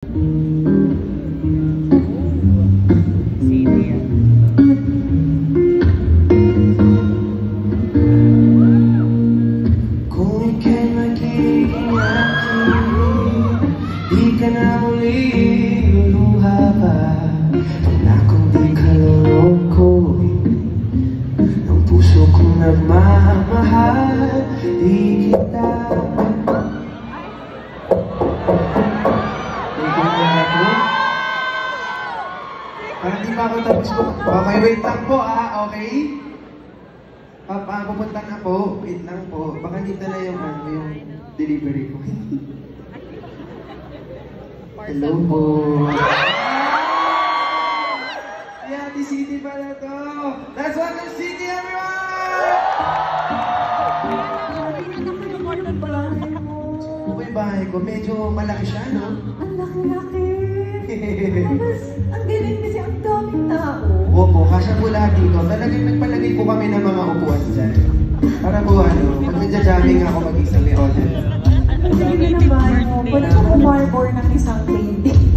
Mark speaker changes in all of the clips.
Speaker 1: Kung ika'y magiging aking, di ka na muling luluha pa. Pangakong di ka lulukoy, ang puso kong nagmamahal, di kita. Parang di pa ako tapos po. Okay, wait lang po okay? Pupunta na po. Wait lang po. Baka dito na yung delivery ko. Hello po. Si Ate City pala to. Let's welcome City, everyone! Okay, bahay ko. Medyo malaki siya, no?
Speaker 2: Ang laki-laki. Tapos, ang galing kasi ang daming tao.
Speaker 1: Opo, kasya po lahat dito. Talagang nagpalagay po kami ng mga upuan dyan. Para po pag nagja-jamming ako mag-isa may order.
Speaker 2: Ang galing na bahay mo. Pwede ko kumarbor ng isang painting.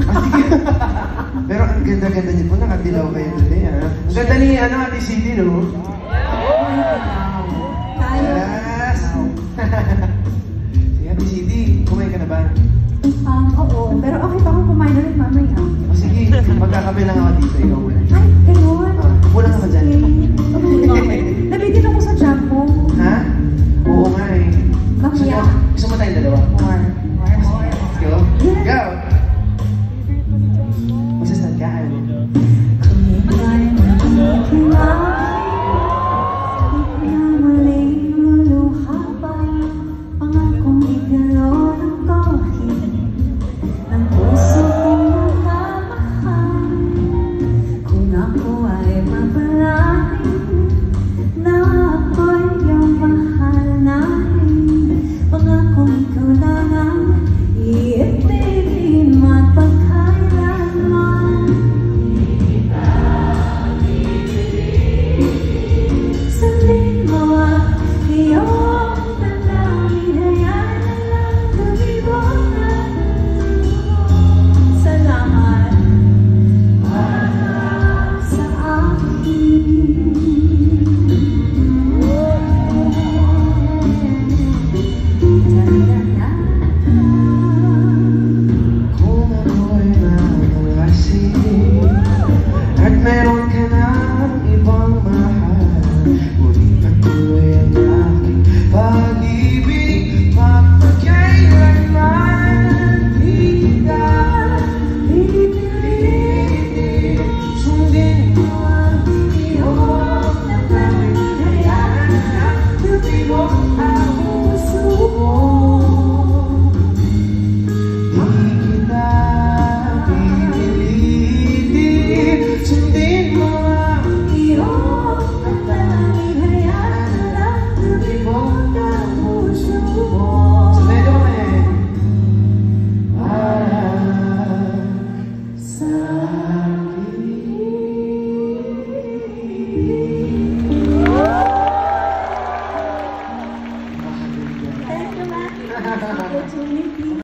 Speaker 1: Pero ang ganda-ganda niyo po, nakadilaw kayo today, ha? Ang ganda ni Ate City, no? Yes! Si Ate City, kumain ka na ba?
Speaker 2: Oo, pero okay pa akong kumain ulit mamaya.
Speaker 1: O sige, magkakape lang ako dito, ikaw muna.
Speaker 2: Ay, gano'n?
Speaker 1: Kulang ako dyan.